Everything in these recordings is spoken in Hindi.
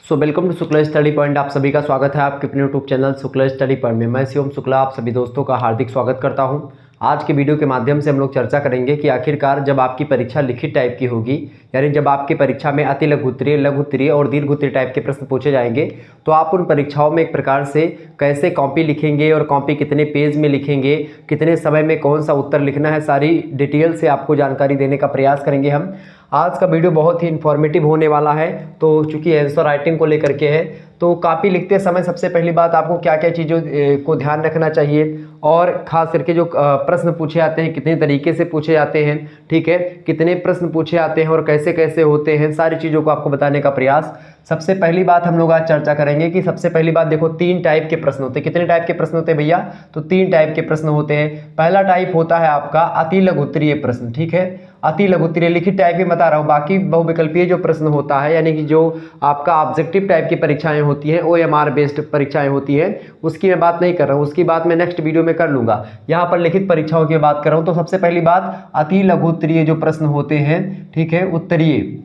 Welcome to Shukla study point. आप सभी का स्वागत है आपके अपने YouTube channel Shukla study point में। मैं शिवम शुक्ला आप सभी दोस्तों का हार्दिक स्वागत करता हूं। आज के वीडियो के माध्यम से हम लोग चर्चा करेंगे कि आखिरकार जब आपकी परीक्षा लिखित टाइप की होगी, यानी जब आपकी परीक्षा में अति लघु उत्तरीय, लघु उत्तरीय और दीर्घ उत्तरीय टाइप के प्रश्न पूछे जाएंगे, तो आप उन परीक्षाओं में एक प्रकार से कैसे कॉपी लिखेंगे और कॉपी कितने पेज में लिखेंगे, कितने समय में कौन सा उत्तर लिखना है, सारी डिटेल से आपको जानकारी देने का प्रयास करेंगे हम। आज का वीडियो बहुत ही इन्फॉर्मेटिव होने वाला है। तो चूंकि आंसर राइटिंग को लेकर के है, तो कॉपी लिखते समय सबसे पहली बात आपको क्या क्या चीज़ों को ध्यान रखना चाहिए, और खास करके जो प्रश्न पूछे जाते हैं कितने तरीके से पूछे जाते हैं, ठीक है, कितने प्रश्न पूछे जाते हैं और कैसे कैसे होते हैं, सारी चीज़ों को आपको बताने का प्रयास। सबसे पहली बात हम लोग आज चर्चा करेंगे कि सबसे पहली बात देखो, 3 टाइप के प्रश्न होते हैं। कितने टाइप के प्रश्न होते हैं भैया? तो 3 टाइप के प्रश्न होते हैं। पहला टाइप होता है आपका अति लघु उत्तरीय प्रश्न, ठीक है, अति लघु उत्तरीय लिखित टाइप में बता रहा हूँ। बाकी बहुविकल्पीय जो प्रश्न होता है, यानी कि जो आपका ऑब्जेक्टिव टाइप की परीक्षाएं होती हैं, OMR बेस्ड परीक्षाएं होती हैं, उसकी मैं बात नहीं कर रहा हूँ, उसकी बात मैं नेक्स्ट वीडियो में कर लूंगा। यहाँ पर लिखित परीक्षाओं की बात कर रहा हूँ। तो सबसे पहली बात, अति लघु उत्तरीय जो प्रश्न होते हैं, ठीक है, उत्तरीय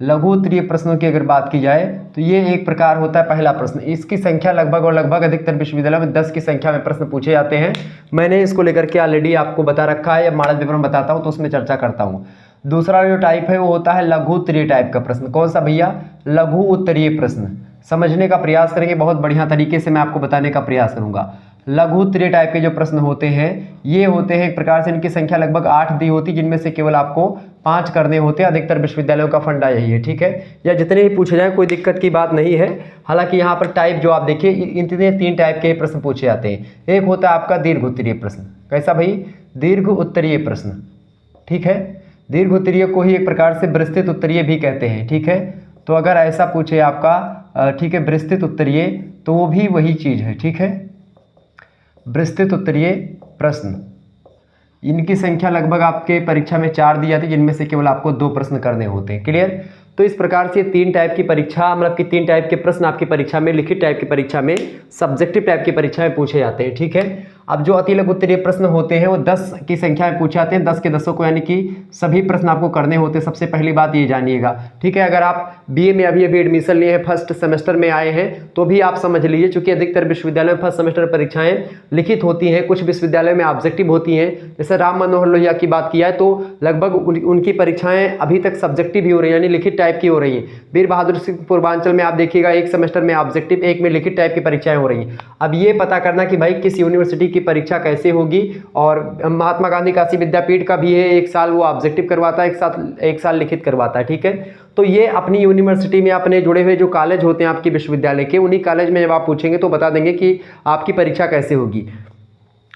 लघु उत्तरीय प्रश्नों की अगर बात की जाए तो ये एक प्रकार होता है पहला प्रश्न। इसकी संख्या लगभग और लगभग अधिकतर विश्वविद्यालय में 10 की संख्या में प्रश्न पूछे जाते हैं। मैंने इसको लेकर के ऑलरेडी आपको बता रखा है, या मॉडल पेपर में बताता हूँ तो उसमें चर्चा करता हूँ। दूसरा जो टाइप है वो होता है लघु उत्तरीय टाइप का प्रश्न। कौन सा भैया? लघु उत्तरीय प्रश्न। समझने का प्रयास करेंगे, बहुत बढ़िया तरीके से मैं आपको बताने का प्रयास करूंगा। लघु उत्तरीय टाइप के जो प्रश्न होते हैं, ये होते हैं एक प्रकार से, इनकी संख्या लगभग 8 दी होती, जिनमें से केवल आपको 5 करने होते हैं। अधिकतर विश्वविद्यालयों का फंडा यही है, ठीक है, या जितने ही पूछे जाए कोई दिक्कत की बात नहीं है। हालांकि यहाँ पर टाइप जो आप देखिए, इतने 3 टाइप के प्रश्न पूछे जाते हैं। एक होता है आपका दीर्घ उत्तरीय प्रश्न। कैसा भाई? दीर्घ उत्तरीय प्रश्न, ठीक है। दीर्घ उत्तरीय को ही एक प्रकार से विस्तृत उत्तरीय भी कहते हैं, ठीक है। तो अगर ऐसा पूछे आपका, ठीक है, विस्तृत उत्तरीय, तो वो भी वही चीज़ है, ठीक है। विस्तृत उत्तरीय प्रश्न, इनकी संख्या लगभग आपके परीक्षा में 4 दी जाती है, जिनमें से केवल आपको 2 प्रश्न करने होते हैं। क्लियर? तो इस प्रकार से 3 टाइप की परीक्षा, मतलब कि 3 टाइप के प्रश्न आपकी परीक्षा में, लिखित टाइप की परीक्षा में, सब्जेक्टिव टाइप की परीक्षा में पूछे जाते हैं, ठीक है। अब जो अति लघु उत्तरीय प्रश्न होते हैं वो 10 की संख्या में पूछे जाते हैं। 10 के 10 को, यानी कि सभी प्रश्न आपको करने होते हैं। सबसे पहली बात ये जानिएगा, ठीक है। अगर आप BA में अभी एडमिशन लिए हैं, फर्स्ट सेमेस्टर में आए हैं, तो भी आप समझ लीजिए, चूंकि अधिकतर विश्वविद्यालय में फर्स्ट सेमेस्टर परीक्षाएं लिखित होती हैं, कुछ विश्वविद्यालय में ऑब्जेक्टिव होती हैं। जैसे राम मनोहर लोहिया की बात किया है तो लगभग उनकी परीक्षाएं अभी तक सब्जेक्टिव ही हो रही है, यानी लिखित टाइप की हो रही है। वीर बहादुर सिंह पूर्वांचल में आप देखिएगा, एक सेमेस्टर में ऑब्जेक्टिव, एक में लिखित टाइप की परीक्षाएं हो रही हैं। अब ये पता करना कि भाई किस यूनिवर्सिटी की परीक्षा कैसे होगी, और महात्मा गांधी काशी विद्यापीठ का भी है, 1 साल वो ऑब्जेक्टिव करवाता है, 1 साल लिखित करवाता है, ठीक है। तो ये अपनी यूनिवर्सिटी में अपने जुड़े हुए जो कॉलेज होते हैं आपके विश्वविद्यालय के, उन्हीं कॉलेज में जब आप पूछेंगे तो बता देंगे कि आपकी परीक्षा कैसे होगी।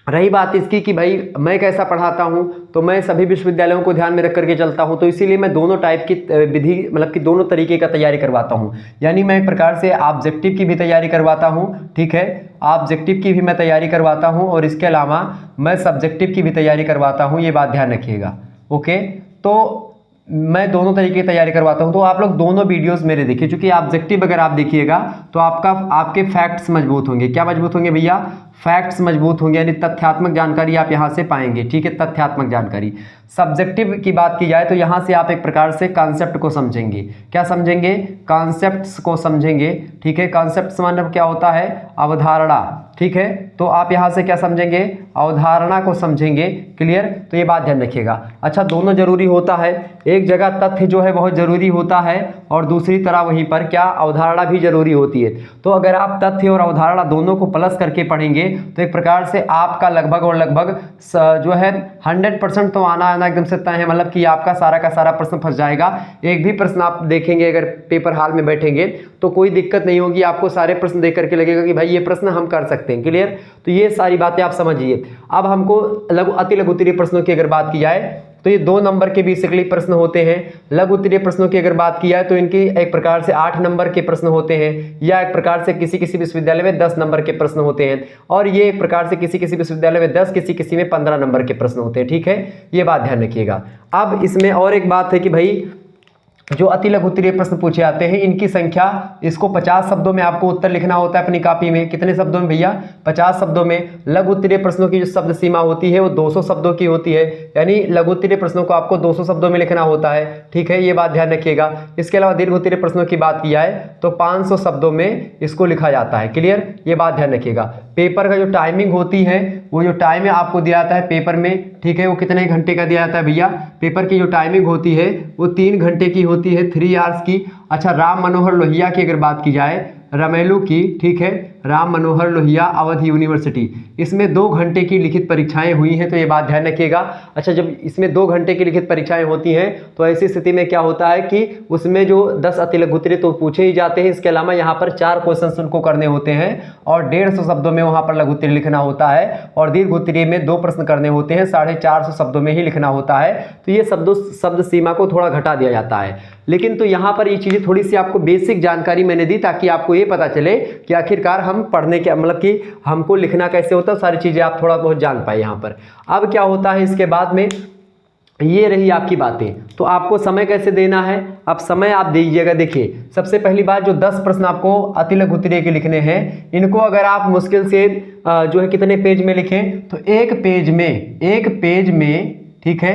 रही बात इसकी कि भाई मैं कैसा पढ़ाता हूं, तो मैं सभी विश्वविद्यालयों को ध्यान में रख करके चलता हूं, तो इसीलिए मैं दोनों टाइप की विधि, मतलब कि दोनों तरीके का तैयारी करवाता हूं। यानी मैं एक प्रकार से ऑब्जेक्टिव की भी तैयारी करवाता हूं, ठीक है, ऑब्जेक्टिव की भी मैं तैयारी करवाता हूं, और इसके अलावा मैं सब्जेक्टिव की भी तैयारी करवाता हूं। ये बात ध्यान रखिएगा, ओके। तो मैं दोनों तरीके की तैयारी करवाता हूं, तो आप लोग दोनों वीडियोस मेरे देखिए, क्योंकि ऑब्जेक्टिव अगर आप देखिएगा तो आपके फैक्ट्स मजबूत होंगे। क्या मजबूत होंगे भैया? फैक्ट्स मजबूत होंगे, यानी तथ्यात्मक जानकारी आप यहां से पाएंगे, ठीक है, तथ्यात्मक जानकारी। सब्जेक्टिव की बात की जाए तो यहां से आप एक प्रकार से कॉन्सेप्ट को समझेंगे। क्या समझेंगे? कॉन्सेप्ट्स को समझेंगे, ठीक है। कॉन्सेप्ट्स मतलब क्या होता है? अवधारणा, ठीक है। तो आप यहां से क्या समझेंगे? अवधारणा को समझेंगे। क्लियर? तो ये बात ध्यान रखिएगा। अच्छा, दोनों जरूरी होता है, एक जगह तथ्य जो है बहुत जरूरी होता है, और दूसरी तरह वहीं पर क्या, अवधारणा भी जरूरी होती है। तो अगर आप तथ्य और अवधारणा दोनों को प्लस करके पढ़ेंगे तो एक प्रकार से आपका लगभग और लगभग जो है 100% तो आना एकदम से तय है, मतलब कि आपका सारा का सारा प्रश्न फंस जाएगा। एक भी प्रश्न आप देखेंगे अगर पेपर हॉल में बैठेंगे तो कोई दिक्कत नहीं होगी, आपको सारे प्रश्न देख करके लगेगा कि भाई ये प्रश्न हम कर सकते हैं। क्लियर? तो ये सारी बातें आप समझिए। अब हमको अति लघु उत्तरीय प्रश्नों की अगर बात की जाए तो ये 2 नंबर के बेसिकली प्रश्न होते हैं। लघु उत्तरीय प्रश्नों की अगर बात की जाए तो इनकी एक प्रकार से 8 नंबर के प्रश्न होते हैं, या एक प्रकार से किसी किसी विश्वविद्यालय में 10 नंबर के प्रश्न होते हैं, और ये एक प्रकार से किसी किसी विश्वविद्यालय में 10, किसी किसी में 15 नंबर के प्रश्न होते हैं, ठीक है। ये बात ध्यान रखिएगा। अब इसमें और एक बात है कि भाई जो अति लघु उत्तरीय प्रश्न पूछे जाते हैं, इनकी संख्या, इसको 50 शब्दों में आपको उत्तर लिखना होता है अपनी कॉपी में। कितने शब्दों में भैया? 50 शब्दों में। लघु उत्तरीय प्रश्नों की जो शब्द सीमा होती है वो 200 शब्दों की होती है। यानी लघु उत्तरीय प्रश्नों को आपको 200 शब्दों में लिखना होता है, ठीक है, ये बात ध्यान रखिएगा। इसके अलावा दीर्घ उत्तरीय प्रश्नों की बात किया है तो 500 शब्दों में इसको लिखा जाता है। क्लियर, ये बात ध्यान रखिएगा। पेपर का जो टाइमिंग होती है, वो जो टाइम है आपको दिया जाता है पेपर में, ठीक है, वो कितने घंटे का दिया जाता है भैया? पेपर की जो टाइमिंग होती है वो 3 घंटे की होती है, 3 आवर्स की। अच्छा, राम मनोहर लोहिया की अगर बात की जाए, रमेलू की, ठीक है, राम मनोहर लोहिया अवध यूनिवर्सिटी, इसमें 2 घंटे की लिखित परीक्षाएं हुई हैं, तो ये बात ध्यान रखिएगा। अच्छा, जब इसमें 2 घंटे की लिखित परीक्षाएं होती हैं तो ऐसी स्थिति में क्या होता है कि उसमें जो 10 अति लघु उत्तरीय तो पूछे ही जाते हैं, इसके अलावा यहाँ पर 4 क्वेश्चन उनको करने होते हैं और 150 शब्दों में वहाँ पर लघु उत्तरीय लिखना होता है, और दीर्घ उत्तरीय में 2 प्रश्न करने होते हैं, 450 शब्दों में ही लिखना होता है। तो ये शब्द सीमा को थोड़ा घटा दिया जाता है। लेकिन तो यहाँ पर ये चीज़ें थोड़ी सी आपको बेसिक जानकारी मैंने दी ताकि आपको ये पता चले कि आखिरकार हम पढ़ने के मतलब कि हमको लिखना कैसे होता है, सारी चीज़ें आप थोड़ा बहुत जान पाए यहाँ पर। अब क्या होता है इसके बाद में, ये रही आपकी बातें, तो आपको समय कैसे देना है? अब समय आप दीजिएगा। देखिए, सबसे पहली बात, जो 10 प्रश्न आपको अति लघु उत्तरीय के लिखने हैं, इनको अगर आप मुश्किल से जो है कितने पेज में लिखें, तो एक पेज में, ठीक है,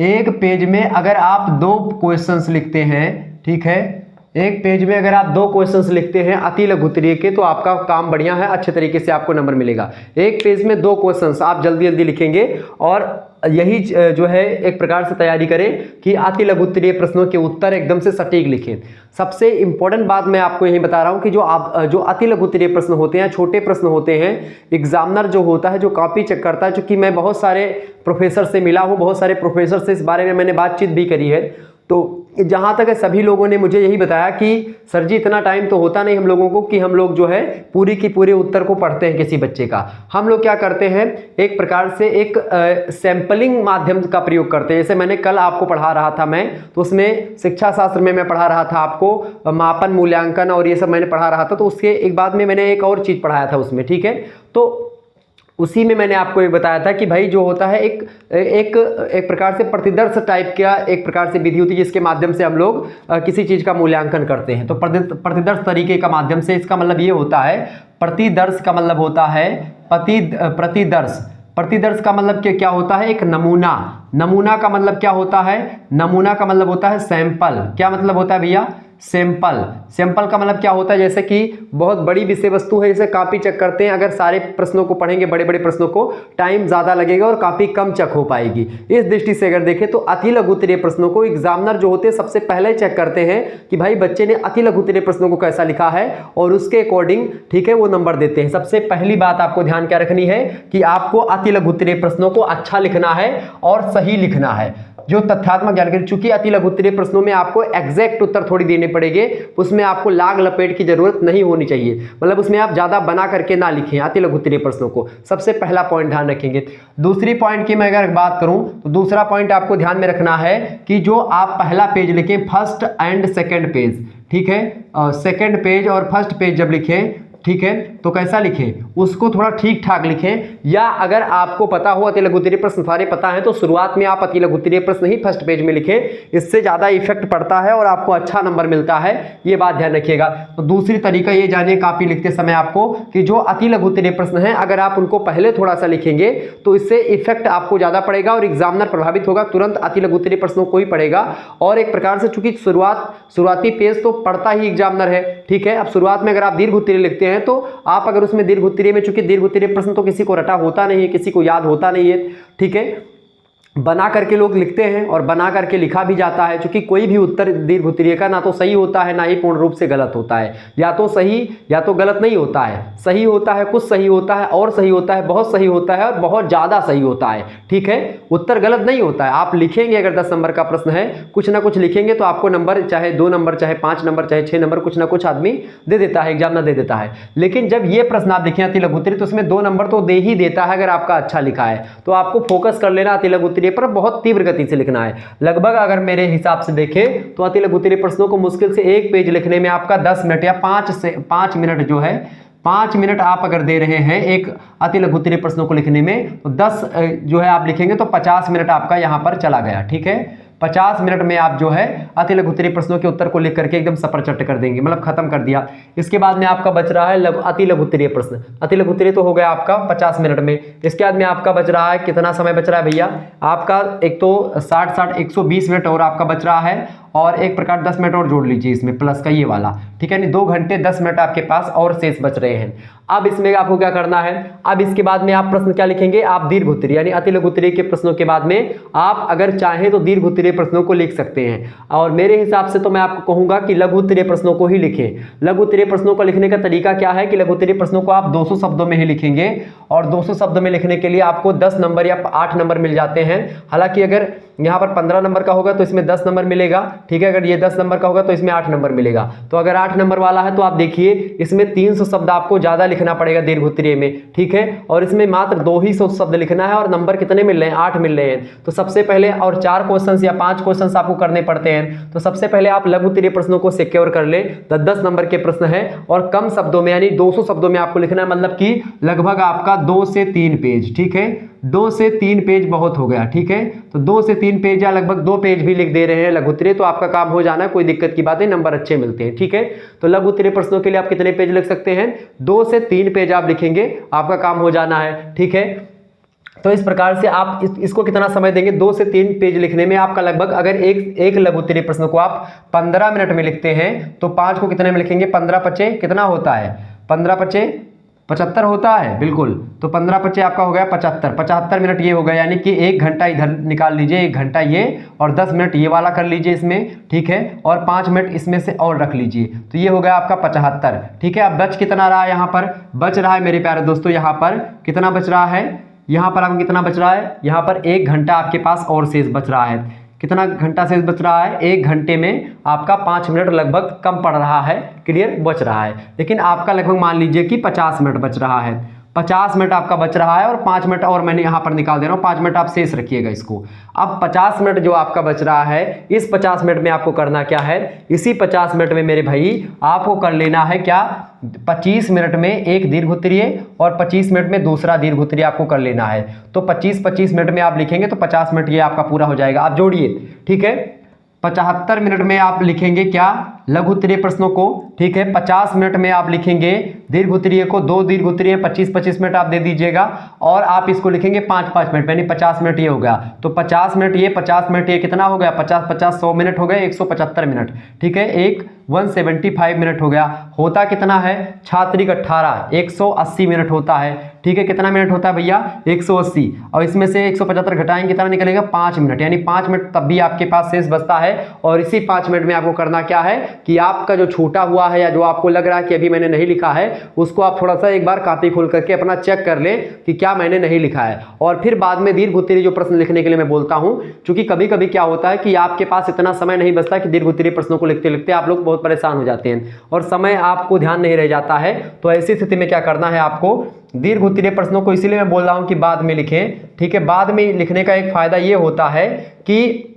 एक पेज में अगर आप 2 क्वेश्चंस लिखते हैं, ठीक है, एक पेज में अगर आप 2 क्वेश्चंस लिखते हैं अति लघु उत्तरीय के, तो आपका काम बढ़िया है, अच्छे तरीके से आपको नंबर मिलेगा। एक पेज में 2 क्वेश्चंस आप जल्दी जल्दी लिखेंगे, और यही जो है एक प्रकार से तैयारी करें कि अति लघु उत्तरीय प्रश्नों के उत्तर एकदम से सटीक लिखें। सबसे इंपॉर्टेंट बात मैं आपको यही बता रहा हूं कि जो अति लघु उत्तरीय प्रश्न होते हैं, छोटे प्रश्न होते हैं, एग्जामिनर जो होता है, जो कॉपी चेक करता है, चूंकि मैं बहुत सारे प्रोफेसर से मिला हूं, बहुत सारे प्रोफेसर से इस बारे में मैंने बातचीत भी करी है, तो जहाँ तक है सभी लोगों ने मुझे यही बताया कि सर जी इतना टाइम तो होता नहीं हम लोगों को कि हम लोग जो है पूरी की पूरे उत्तर को पढ़ते हैं किसी बच्चे का। हम लोग क्या करते हैं, एक प्रकार से एक सैंपलिंग माध्यम का प्रयोग करते हैं। जैसे मैंने कल आपको पढ़ा रहा था मैं, तो उसमें शिक्षा शास्त्र में मैं पढ़ा रहा था आपको मापन, मूल्यांकन और ये सब मैंने पढ़ा रहा था, तो उसके एक बाद में मैंने एक और चीज़ पढ़ाया था उसमें, ठीक है। तो उसी में मैंने आपको ये बताया था कि भाई जो होता है एक प्रकार से प्रतिदर्श टाइप का एक प्रकार से विधि होती है जिसके माध्यम से हम लोग किसी चीज़ का मूल्यांकन करते हैं। तो प्रतिदर्श तरीके का माध्यम से, इसका मतलब ये होता है, प्रतिदर्श का मतलब होता है प्रतिदर्श का मतलब क्या होता है? एक नमूना। नमूना का मतलब क्या होता है? नमूना का मतलब होता है सैंपल। क्या मतलब होता है भैया? सैंपल। सैंपल का मतलब क्या होता है? जैसे कि बहुत बड़ी विषय वस्तु है, जैसे कॉपी चेक करते हैं, अगर सारे प्रश्नों को पढ़ेंगे, बड़े बड़े प्रश्नों को, टाइम ज़्यादा लगेगा और काफ़ी कम चेक हो पाएगी। इस दृष्टि से अगर देखें तो अति लघु उत्तरीय प्रश्नों को एग्जामिनर जो होते हैं सबसे पहले चेक करते हैं कि भाई बच्चे ने अति लघु उत्तरीय प्रश्नों को कैसा लिखा है, और उसके अकॉर्डिंग, ठीक है, वो नंबर देते हैं। सबसे पहली बात आपको ध्यान क्या रखनी है कि आपको अति लघु उत्तरीय प्रश्नों को अच्छा लिखना है और सही लिखना है। जो तथ्यात्मक जानकारी, चूंकि अति लघु उत्तरीय प्रश्नों में आपको एग्जैक्ट उत्तर थोड़ी देने पड़ेंगे, उसमें आपको लाग लपेट की जरूरत नहीं होनी चाहिए, मतलब उसमें आप ज्यादा बना करके ना लिखें अति लघु उत्तरीय प्रश्नों को। सबसे पहला पॉइंट ध्यान रखेंगे। दूसरी पॉइंट की मैं अगर बात करूं तो दूसरा पॉइंट आपको ध्यान में रखना है कि जो आप पहला पेज लिखें, फर्स्ट एंड सेकेंड पेज, ठीक है, सेकेंड पेज और फर्स्ट पेज जब लिखें, ठीक है, तो कैसा लिखें, उसको थोड़ा ठीक ठाक लिखें। या अगर आपको पता हो अति लघु उत्तरीय प्रश्न सारे पता है तो शुरुआत में आप अति लघु उत्तरीय प्रश्न ही फर्स्ट पेज में लिखें, इससे ज़्यादा इफेक्ट पड़ता है और आपको अच्छा नंबर मिलता है, ये बात ध्यान रखिएगा। तो दूसरी तरीका ये जानिए कॉपी लिखते समय आपको कि जो अति लघु उत्तरीय प्रश्न है अगर आप उनको पहले थोड़ा सा लिखेंगे तो इससे इफेक्ट आपको ज़्यादा पड़ेगा और एग्जामिनर प्रभावित होगा, तुरंत अति लघु उत्तरीय प्रश्नों को ही पड़ेगा। और एक प्रकार से चूंकि शुरुआती पेज तो पढ़ता ही एग्जामिनर है, ठीक है। अब शुरुआत में अगर आप दीर्घ उत्तरीय लिखते हैं तो आप अगर उसमें दीर्घ उत्तरीय में, चूंकि दीर्घ उत्तरीय प्रश्न तो किसी को रटा होता नहीं है, किसी को याद होता नहीं है, ठीक है, बना करके लोग लिखते हैं और बना करके लिखा भी जाता है। क्योंकि कोई भी उत्तर दीर्घ उत्तरीय का ना तो सही होता है ना ही पूर्ण रूप से गलत होता है, या तो सही या तो गलत नहीं होता है, सही होता है, कुछ सही होता है और सही होता है, बहुत सही होता है और बहुत ज़्यादा सही होता है, ठीक है। उत्तर गलत नहीं होता है। आप लिखेंगे, अगर 10 नंबर का प्रश्न है, कुछ ना कुछ लिखेंगे तो आपको नंबर, चाहे 2 नंबर, चाहे 5 नंबर, चाहे 6 नंबर, कुछ ना कुछ आदमी दे देता है, एग्जामिनर दे देता है। लेकिन जब ये प्रश्न आप देखें अति लघु उत्तरीय, तो उसमें 2 नंबर तो दे ही देता है अगर आपका अच्छा लिखा है। तो आपको फोकस कर लेना अति लघु उत्तरीय पर, बहुत तीव्र गति से लिखना है। लगभग अगर मेरे हिसाब से देखें तो अति लघु उत्तरीय प्रश्नों को मुश्किल से एक पेज लिखने में आपका 10 मिनट या 5 मिनट जो है, 5 मिनट आप अगर दे रहे हैं एक अति लघु उत्तरीय प्रश्नों को लिखने में, तो 10 जो है आप लिखेंगे तो 50 मिनट आपका यहां पर चला गया, ठीक है। 50 मिनट में आप जो है अति लघु उत्तरीय प्रश्नों के उत्तर को लिख करके एकदम सपरचट कर देंगे, मतलब खत्म कर दिया। इसके बाद में आपका बच रहा है अति लघु उत्तरीय प्रश्न। अति लघु उत्तरीय तो हो गया आपका 50 मिनट में। इसके बाद में आपका बच रहा है, कितना समय बच रहा है भैया आपका, एक तो 60 120 मिनट और आपका बच रहा है, और एक प्रकार 10 मिनट और जोड़ लीजिए इसमें प्लस का ये वाला, ठीक है, यानी 2 घंटे 10 मिनट आपके पास और शेष बच रहे हैं। अब इसमें आपको क्या करना है, अब इसके बाद में आप प्रश्न क्या लिखेंगे, आप दीर्घ उत्तरीय यानी अति लघु उत्तरीय के प्रश्नों के बाद में आप अगर चाहें तो दीर्घ उत्तरीय प्रश्नों को लिख सकते हैं, और मेरे हिसाब से तो मैं आपको कहूंगा कि लघु उत्तरीय प्रश्नों को ही लिखें। लघु उत्तरीय प्रश्नों को लिखने का तरीका क्या है कि लघु उत्तरीय प्रश्नों को आप 200 शब्दों में ही लिखेंगे, और 200 शब्दों में लिखने के लिए आपको 10 नंबर या 8 नंबर मिल जाते हैं। हालांकि अगर यहाँ पर 15 नंबर का होगा तो इसमें 10 नंबर मिलेगा, ठीक है, अगर ये 10 नंबर का होगा तो इसमें 8 नंबर मिलेगा। तो अगर 8 नंबर वाला है तो आप देखिए इसमें 300 शब्द आपको ज्यादा लिखना पड़ेगा दीर्घ उत्तरीय में, ठीक है, और इसमें मात्र 200 शब्द लिखना है, और नंबर कितने मिल रहे हैं, 8 मिल रहे हैं। तो सबसे पहले, और 4 क्वेश्चन या 5 क्वेश्चन आपको करने पड़ते हैं, तो सबसे पहले आप लघु उत्तरीय प्रश्नों को सिक्योर कर ले। 10 नंबर के प्रश्न है और कम शब्दों में यानी 200 शब्दों में आपको लिखना है, मतलब कि लगभग आपका 2 से 3 पेज, ठीक है, 2 से 3 पेज बहुत हो गया, ठीक है, तो 2 से 3 पेज या लगभग 2 पेज भी लिख दे रहे हैं लघु उत्तरीय तो आपका काम हो जाना है, कोई दिक्कत की बात नहीं, नंबर अच्छे मिलते हैं, ठीक है। तो लघु उत्तरीय प्रश्नों के लिए आप कितने पेज लिख सकते हैं, 2 से 3 पेज आप लिखेंगे, आपका काम हो जाना है, ठीक है। तो इस प्रकार से आप इसको कितना समय देंगे, 2 से 3 पेज लिखने में आपका लगभग, अगर एक लघु उत्तरीय प्रश्न को आप 15 मिनट में लिखते हैं तो 5 को कितने में लिखेंगे, 15 पचे कितना होता है, 15 पचे 75 होता है, बिल्कुल। तो 15 पचे आपका हो गया 75 मिनट ये हो गया, यानी कि 1 घंटा इधर निकाल लीजिए, 1 घंटा ये, और 10 मिनट ये वाला कर लीजिए इसमें, ठीक है, और 5 मिनट इसमें से और रख लीजिए, तो ये हो गया आपका 75, ठीक है। अब बच कितना रहा, यहाँ पर बच रहा है मेरे प्यारे दोस्तों, यहाँ पर कितना बच रहा है, यहाँ पर आपको कितना बच रहा है, यहाँ पर 1 घंटा आपके पास और शेष बच रहा है। कितना घंटा शेष बच रहा है, 1 घंटे में आपका 5 मिनट लगभग कम पड़ रहा है, क्लियर, बच रहा है। लेकिन आपका लगभग मान लीजिए कि 50 मिनट बच रहा है, 50 मिनट आपका बच रहा है, और 5 मिनट और मैंने यहाँ पर निकाल दे रहा हूँ, 5 मिनट आप शेष रखिएगा इसको। अब 50 मिनट जो आपका बच रहा है, इस 50 मिनट में आपको करना क्या है, इसी 50 मिनट में मेरे भाई आपको कर लेना है क्या, 25 मिनट में एक दीर्घ उत्तरीय और 25 मिनट में दूसरा दीर्घ उत्तरीय आपको कर लेना है। तो 25 मिनट में आप लिखेंगे तो 50 मिनट ये आपका पूरा हो जाएगा। आप जोड़िए, ठीक है, 75 मिनट में आप लिखेंगे क्या, लघु उत्तरीय प्रश्नों को, ठीक है। 50 मिनट में आप लिखेंगे दीर्घ उत्तरीय को, 2 दीर्घ उत्तरीय 25-25 मिनट आप दे दीजिएगा, और आप इसको लिखेंगे 5-5 मिनट, यानी 50 मिनट ये हो गया। तो 50 मिनट ये, 50 मिनट ये, कितना हो गया, 50-50 100 मिनट हो गए, 175 मिनट, ठीक है, 175 मिनट हो गया। होता कितना है छात्रिक 18, 180 मिनट होता है, ठीक है। कितना मिनट होता है भैया, 180, और इसमें से 175 घटाएंगे कितना निकलेगा, 5 मिनट, यानी 5 मिनट तब भी आपके पास शेष बचता है। और इसी 5 मिनट में आपको करना क्या है कि आपका जो छूटा हुआ है या जो आपको लग रहा है कि अभी मैंने नहीं लिखा है, उसको आप थोड़ा सा एक बार कॉपी खोल करके अपना चेक कर लें कि क्या मैंने नहीं लिखा है। और फिर बाद में दीर्घ उत्तरीय जो प्रश्न लिखने के लिए मैं बोलता हूं, क्योंकि कभी कभी क्या होता है कि आपके पास इतना समय नहीं बचता कि दीर्घ उत्तरीय प्रश्नों को लिखते लिखते आप लोग बहुत परेशान हो जाते हैं और समय आपको ध्यान नहीं रह जाता है। तो ऐसी स्थिति में क्या करना है आपको, दीर्घ उत्तरीय प्रश्नों को इसीलिए मैं बोल रहा हूं कि बाद में लिखें, ठीक है। बाद में लिखने का एक फायदा ये होता है कि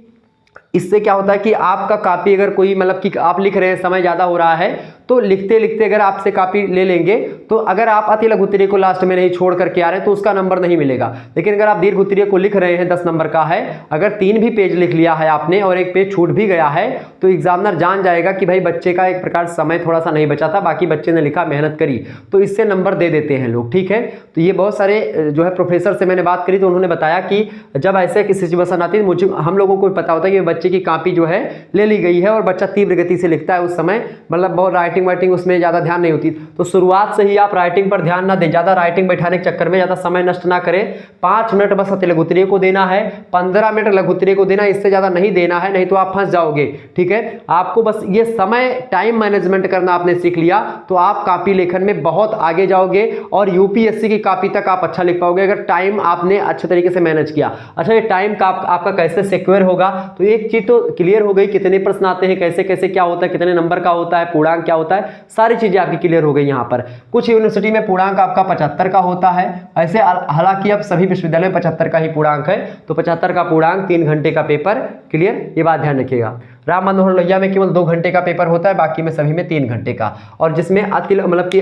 इससे क्या होता है कि आपका कॉपी अगर कोई मतलब कि आप लिख रहे हैं, समय ज्यादा हो रहा है, तो लिखते लिखते अगर आपसे कॉपी ले लेंगे तो अगर आप अति लघु उत्तरीय को लास्ट में नहीं छोड़ करके आ रहे हैं तो उसका नंबर नहीं मिलेगा। लेकिन अगर आप दीर्घ उत्तरीय को लिख रहे हैं 10 नंबर का है, अगर 3 भी पेज लिख लिया है आपने और एक पेज छूट भी गया है, तो एग्जामिनर जान जाएगा कि भाई बच्चे का एक प्रकार समय थोड़ा सा नहीं बचा था, बाकी बच्चे ने लिखा, मेहनत करी, तो इससे नंबर दे देते हैं लोग, ठीक है। तो ये बहुत सारे जो है प्रोफेसर से मैंने बात करी तो उन्होंने बताया कि जब ऐसे की सिचुएशन आती है, मुझे हम लोगों को पता होता है कि बच्चे की कॉपी जो है ले ली गई है और बच्चा तीव्र गति से लिखता है, उस समय मतलब बहुत राइटिंग वाइटिंग उसमें ज्यादा ध्यान नहीं होती। तो शुरुआत से ही आप राइटिंग पर ध्यान ना दें, ज्यादा राइटिंग बैठाने के चक्कर में ज्यादा समय नष्ट ना करें। 5 मिनट बस अति लघु उत्तरीय को देना है, 15 मिनट लघु उत्तरीय को देना, इससे ज्यादा नहीं देना है, नहीं तो आप फंस जाओगे, ठीक है। आपको बस ये समय टाइम मैनेजमेंट करना आपने सीख लिया तो आप कॉपी लेखन में बहुत आगे जाओगे और यूपीएससी की कॉपी तक आप अच्छा लिख पाओगे अगर टाइम आपने अच्छे तरीके से मैनेज किया। अच्छा, ये टाइम का आपका कैसे सिक्योर होगा, तो एक चीज तो क्लियर हो गई, कितने प्रश्न आते हैं, कैसे कैसे क्या होता है, कितने नंबर का होता है, पूर्णांक क्या होता है, सारी चीजें आपकी क्लियर हो गई। यहाँ पर कुछ यूनिवर्सिटी में पूर्णांक आपका 75 का होता है, ऐसे हालांकि अब सभी विश्वविद्यालय में 75 का ही पूर्णांक है, तो 75 का पूर्णांक 3 घंटे का पेपर, क्लियर, ये बात ध्यान रखिएगा। राम मनोहर लोहिया में केवल 2 घंटे का पेपर होता है, बाकी में सभी में 3 घंटे का, और जिसमें अति मतलब कि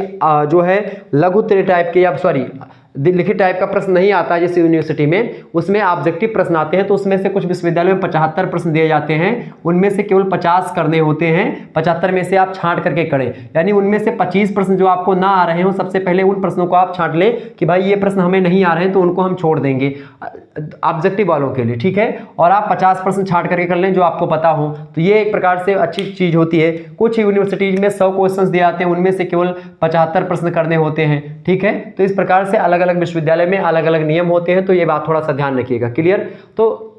जो है लघु उत्तरीय टाइप के या सॉरी लिखित टाइप का प्रश्न नहीं आता है जिस यूनिवर्सिटी में, उसमें ऑब्जेक्टिव प्रश्न आते हैं। तो उसमें से कुछ विश्वविद्यालयों में 75 प्रश्न दिए जाते हैं, उनमें से केवल 50 करने होते हैं, 75 में से आप छांट करके करें। यानी उनमें से 25 प्रश्न जो आपको ना आ रहे हो, सबसे पहले उन प्रश्नों को आप छांट लें कि भाई ये प्रश्न हमें नहीं आ रहे हैं, तो उनको हम छोड़ देंगे ऑब्जेक्टिव वालों के लिए, ठीक है। और आप 50 प्रश्न छांट करके कर लें जो आपको पता हो। तो ये एक प्रकार से अच्छी चीज होती है। कुछ यूनिवर्सिटीज में 100 क्वेश्चंस दिए जाते हैं, उनमें से केवल 75 प्रश्न करने होते हैं, ठीक है। तो इस प्रकार से अलग अलग विश्वविद्यालय में अलग अलग नियम होते हैं, तो ये बात थोड़ा सा ध्यान रखिएगा। क्लियर? तो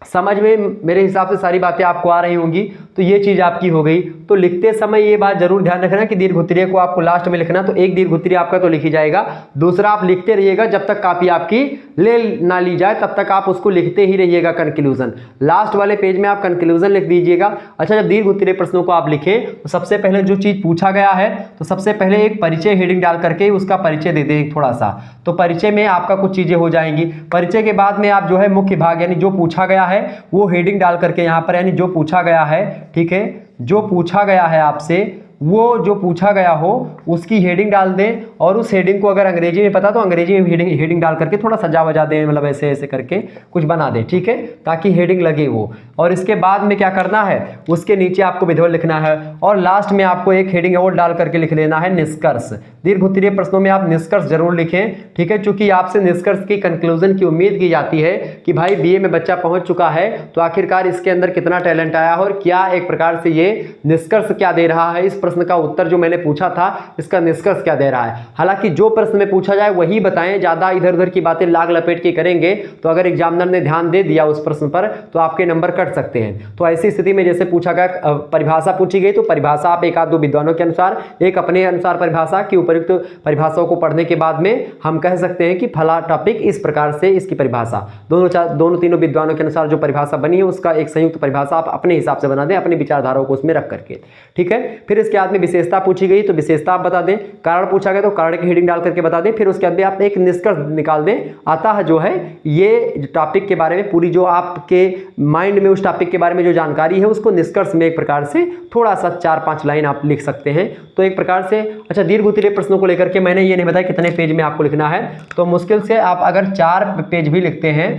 समझ में मेरे हिसाब से सारी बातें आपको आ रही होंगी। तो ये चीज आपकी हो गई। तो लिखते समय ये बात जरूर ध्यान रखना कि दीर्घ उत्तरीय को आपको लास्ट में लिखना, तो एक दीर्घ उत्तरीय आपका तो लिखी जाएगा, दूसरा आप लिखते रहिएगा जब तक कॉपी आपकी ले ना ली जाए, तब तक आप उसको लिखते ही रहिएगा। कंक्लूजन लास्ट वाले पेज में आप कंक्लूजन लिख दीजिएगा। अच्छा, जब दीर्घ उत्तरीय प्रश्नों को आप लिखें तो सबसे पहले जो चीज पूछा गया है, तो सबसे पहले एक परिचय हेडिंग डाल करके उसका परिचय दे दें थोड़ा सा। तो परिचय में आपका कुछ चीजें हो जाएंगी। परिचय के बाद में आप जो है मुख्य भाग यानी जो पूछा गया है वो हेडिंग डाल करके यहाँ पर, यानी जो पूछा गया है, ठीक है, जो पूछा गया है आपसे, वो जो पूछा गया हो उसकी हेडिंग डाल दें। और उस हेडिंग को अगर अंग्रेजी में पता तो अंग्रेजी में हेडिंग डाल करके थोड़ा सजा वजा दें, मतलब ऐसे ऐसे करके कुछ बना दें, ठीक है, ताकि हेडिंग लगे वो। और इसके बाद में क्या करना है, उसके नीचे आपको विधिवत लिखना है, और लास्ट में आपको एक हेडिंग और डाल करके लिख लेना है निष्कर्ष। दीर्घ उत्तरीय प्रश्नों में आप निष्कर्ष जरूर लिखें, ठीक है, चूंकि आपसे निष्कर्ष की कंक्लूजन की उम्मीद की जाती है कि भाई बीए में बच्चा पहुंच चुका है, तो आखिरकार इसके अंदर कितना टैलेंट आया और क्या एक प्रकार से ये निष्कर्ष क्या दे रहा है, इस प्रश्न का उत्तर जो मैंने पूछा था इसका निष्कर्ष क्या दे रहा है। हालांकि जो प्रश्न में पूछा जाए वही बताएं, ज्यादा इधर उधर की बातें लाग लपेट के करेंगे तो अगर एग्जामिनर ने ध्यान दे दिया उस प्रश्न पर तो आपके नंबर कट सकते हैं। तो ऐसी स्थिति में जैसे पूछा गया, परिभाषा पूछी गई, तो परिभाषा आप एक आध दो विद्वानों के अनुसार, एक अपने अनुसार परिभाषा की उपयुक्त परिभाषाओं को पढ़ने के बाद में हम कह सकते हैं कि फला टॉपिक इस प्रकार से इसकी परिभाषा, दोनों तीनों विद्वानों के अनुसार जो परिभाषा बनी है उसका एक संयुक्त परिभाषा आप अपने हिसाब से बना दें, अपनी विचारधाराओं को उसमें रख करके, ठीक है। फिर इसके बाद में विशेषता पूछी गई तो विशेषता आप बता दें, कारण पूछा गया तो कारण की हेडिंग डाल करके बता दें, फिर उसके बाद आप एक निष्कर्ष निकाल दें। अतः जो है ये टॉपिक के बारे में पूरी जो आपके माइंड में उस टॉपिक के बारे में जो जानकारी है उसको निष्कर्ष में एक प्रकार से थोड़ा सा 4-5 लाइन आप लिख सकते हैं। तो एक प्रकार से अच्छा, दीर्घ उत्तरीय प्रश्नों को लेकर के मैंने ये नहीं बताया कितने पेज में आपको लिखना है, तो मुश्किल से आप अगर 4 पेज भी लिखते हैं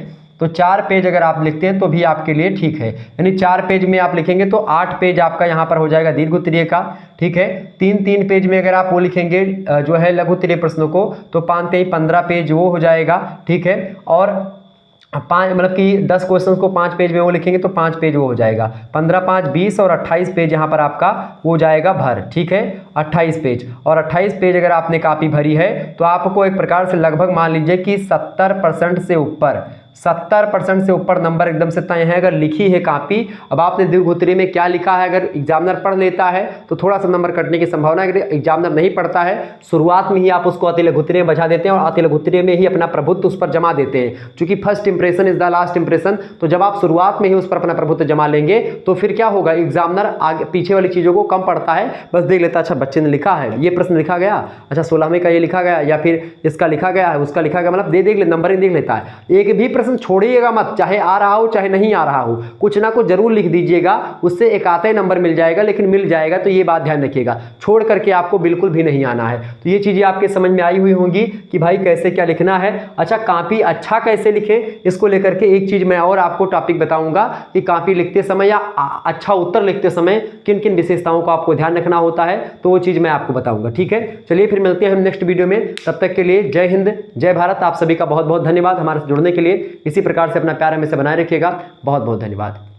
तो 4 पेज अगर आप लिखते हैं तो भी आपके लिए ठीक है। यानी 4 पेज में आप लिखेंगे तो 8 पेज आपका यहाँ पर हो जाएगा दीर्घ उत्तरीय का, ठीक है। 3-3 पेज में अगर आप वो लिखेंगे जो है लघु उत्तरीय प्रश्नों को तो 5-3-15 पेज वो हो जाएगा, ठीक है। और 5 मतलब कि 10 क्वेश्चन को 5 पेज में वो लिखेंगे तो 5 पेज वो हो जाएगा, 15-5-20 और 28 पेज यहाँ पर आपका वो जाएगा भर, ठीक है, 28 पेज। और 28 पेज अगर आपने कॉपी भरी है तो आपको एक प्रकार से लगभग मान लीजिए कि 70% से ऊपर 70% से ऊपर नंबर एकदम से तय है अगर लिखी है कॉपी। अब आपने दीर्घ उत्तरीय में क्या लिखा है, अगर एग्जामिनर पढ़ लेता है तो थोड़ा सा नंबर कटने की संभावना है। अगर एग्जामिनर नहीं पढ़ता है, शुरुआत में ही आप उसको अति लघु उत्तरीय बजा देते हैं और अति लघु उत्तरीय में ही अपना प्रभुत्व उस पर जमा देते हैं, क्योंकि first impression is the last impression. तो जब आप शुरुआत में ही उस पर अपना प्रभुत्व जमा लेंगे तो फिर क्या होगा, एग्जामिनर आगे पीछे वाली चीजों को कम पढ़ता है, बस देख लेता अच्छा बच्चे ने लिखा है, ये प्रश्न लिखा गया, अच्छा 16वें का ये लिखा गया या फिर इसका लिखा गया है, उसका लिखा गया, मतलब देख ले नंबरिंग देख लेता है। एक भी प्रश्न छोड़िएगा मत, चाहे आ रहा हो चाहे नहीं आ रहा हो, कुछ ना कुछ जरूर लिख दीजिएगा, उससे एक आधा ही नंबर मिल जाएगा, लेकिन मिल जाएगा। तो ये बात ध्यान रखिएगा, छोड़ करके आपको बिल्कुल भी नहीं आना है। तो ये चीजें आपके समझ में आई हुई होंगी कि भाई कैसे क्या लिखना है। अच्छा, कॉपी अच्छा कैसे लिखे, इसको लेकर के एक चीज मैं और आपको टॉपिक बताऊंगा कि कॉपी लिखते समय या अच्छा उत्तर लिखते समय किन किन विशेषताओं को आपको ध्यान रखना होता है, तो वो चीज मैं आपको बताऊंगा, ठीक है। चलिए फिर मिलते हैं हम नेक्स्ट वीडियो में, तब तक के लिए जय हिंद जय भारत। आप सभी का बहुत बहुत धन्यवाद हमारे से जुड़ने के लिए। इसी प्रकार से अपना प्यार हमें से बनाए रखिएगा। बहुत बहुत धन्यवाद।